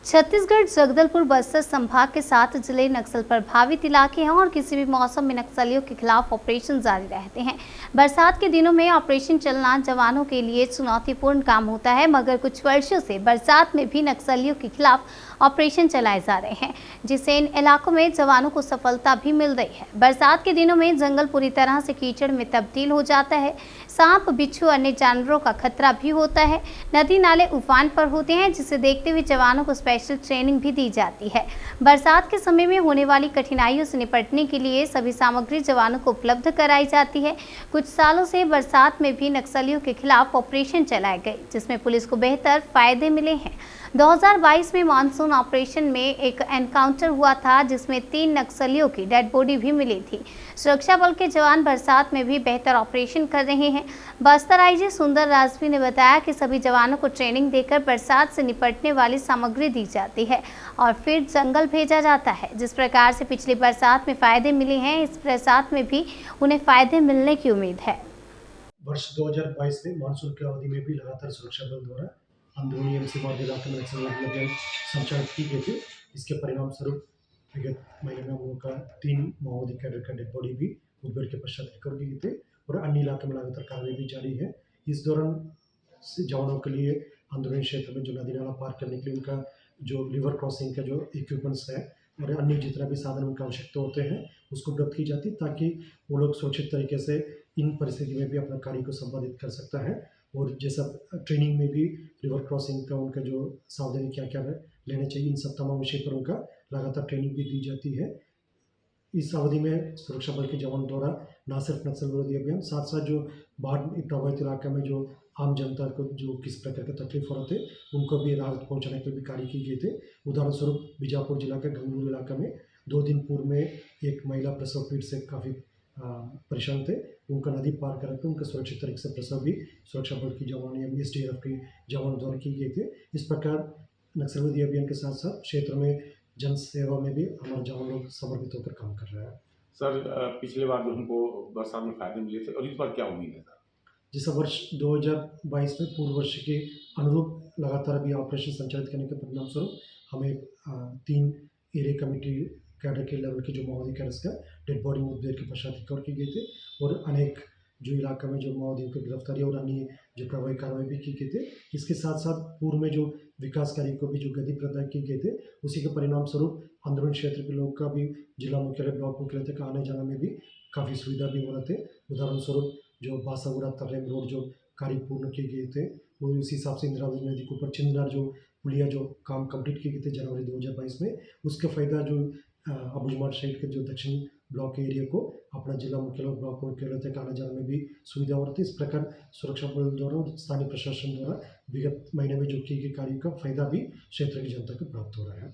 छत्तीसगढ़ जगदलपुर बस्तर संभाग के 7 जिले नक्सल प्रभावित इलाके हैं और किसी भी मौसम में नक्सलियों के खिलाफ ऑपरेशन जारी रहते हैं। बरसात के दिनों में ऑपरेशन चलना जवानों के लिए चुनौतीपूर्ण काम होता है, मगर कुछ वर्षों से बरसात में भी नक्सलियों के खिलाफ ऑपरेशन चलाए जा रहे हैं, जिससे इन इलाकों में जवानों को सफलता भी मिल रही है। बरसात के दिनों में जंगल पूरी तरह से कीचड़ में तब्दील हो जाता है। सांप, बिच्छू, अन्य जानवरों का खतरा भी होता है। नदी नाले उफान पर होते हैं, जिसे देखते हुए जवानों को स्पेशल ट्रेनिंग भी दी जाती है। बरसात के समय में होने वाली कठिनाइयों से निपटने के लिए सभी सामग्री जवानों को उपलब्ध कराई जाती है। कुछ सालों से बरसात में भी नक्सलियों के खिलाफ ऑपरेशन चलाए गए, जिसमें पुलिस को बेहतर फायदे मिले हैं। 2022 में मानसून ऑपरेशन में एक एनकाउंटर हुआ था, जिसमें 3 नक्सलियों की डेड बॉडी भी मिली थी। सुरक्षा बल के जवान बरसात में भी बेहतर ऑपरेशन कर रहे हैं। बस्तर आईजी सुंदर राजवी ने बताया कि सभी जवानों को ट्रेनिंग देकर बरसात से निपटने वाली सामग्री दी जाती है और फिर जंगल भेजा जाता है। जिस प्रकार से पिछली बरसात में फायदे मिले हैं, इस बरसात में भी उन्हें फायदे मिलने की उम्मीद है। वर्ष 2022 में मानसून की अवधि में भी लगातार सुरक्षा बल द्वारा अंदरूनी एवं सीमावर्ती इलाके में नक्सल अभियान संचालित की गई थी। इसके परिणाम स्वरूप विगत महीने में हम लोगों का 3 माओवादी कैडर का डेड बॉडी भी मुठभेड़ के पश्चात रिकवर की गई थी और अन्य इलाके में लगातार कार्रवाई भी जारी है। इस दौरान जवानों के लिए अंदरूनी क्षेत्र में जो नदी नाला पार करने के लिए उनका जो रिवर क्रॉसिंग का जो इक्विपमेंट्स है और अन्य जितना भी साधन उनका आवश्यकता होते हैं उसको उपलब्ध की जाती, ताकि वो लोग सुरक्षित तरीके से इन परिस्थिति में भी अपना कार्य को संपादित कर सकता है। और जैसा ट्रेनिंग में भी रिवर क्रॉसिंग का उनका जो सावधानी क्या क्या लेना चाहिए, इन सब तमाम विषय पर उनका लगातार ट्रेनिंग भी दी जाती है। इस अवधि में सुरक्षा बल के जवान द्वारा न सिर्फ नक्सल विरोधी अभियान, साथ साथ जो बाढ़ प्रभावित इलाके में जो आम जनता को जो किस प्रकार के तकलीफ हो रहे थे उनको भी राहत पहुंचाने के भी कार्य किए गए थे। उदाहरण स्वरूप बीजापुर जिला के गंगूर इलाका में 2 दिन पूर्व में एक महिला प्रसव पीड़ से काफ़ी परेशान थे। उनका नदी पार करके उनका सुरक्षित तरीके से प्रसव भी सुरक्षा बल की जवान या SDRF के जवानों द्वारा किए गए थे। इस प्रकार नक्सल विरोधी अभियान के साथ साथ क्षेत्र में जन सेवा में भी हमारे जवान लोग समर्पित होकर काम कर रहे हैं। सर, पिछले बार जो हमको बरसात में फायदे मिले थे और इस बार क्या उम्मीद है सर? जैसा वर्ष 2022 में पूर्व वर्ष के अनुरूप लगातार अभी ऑपरेशन संचालित करने के परिणाम स्वरूप हमें 3 एरिया कमेटी कैडर के लेवल के जो माओवादी कैडर्स का डेड बॉडी मुठभेड़ के पश्चात रिकवर की गई थे और अनेक जो इलाका में जो माओवादियों की गिरफ्तारी और अन्य जो प्रभावी कार्रवाई भी की गई थे। इसके साथ साथ पूर्व में जो विकास कार्य को भी जो गति प्रदान की गए थे, उसी के परिणाम स्वरूप अंदरूनी क्षेत्र के लोगों का भी जिला मुख्यालय, ब्लॉक मुख्यालय तक आने जाने में भी काफ़ी सुविधा भी हो रहे थे। उदाहरण स्वरूप जो बासागुड़ा तर्रेम रोड जो कार्य पूर्ण किए गए थे, वो उसी हिसाब से इंद्रावती नदी के ऊपर चिंदनार जो पुलिया जो काम कंप्लीट किए गए थे जनवरी 2022 में, उसका फ़ायदा जो अबुझमाड़ साइड के जो दक्षिण ब्लॉक के एरिया को अपना जिला मुख्यालय, ब्लॉक मुख्यालय तक आने जाने में भी सुविधा हो रही थी। इस प्रकार सुरक्षा बल द्वारा और स्थानीय प्रशासन द्वारा विगत महीने में जो किए गए कार्य का फायदा भी क्षेत्र की जनता को प्राप्त हो रहा है।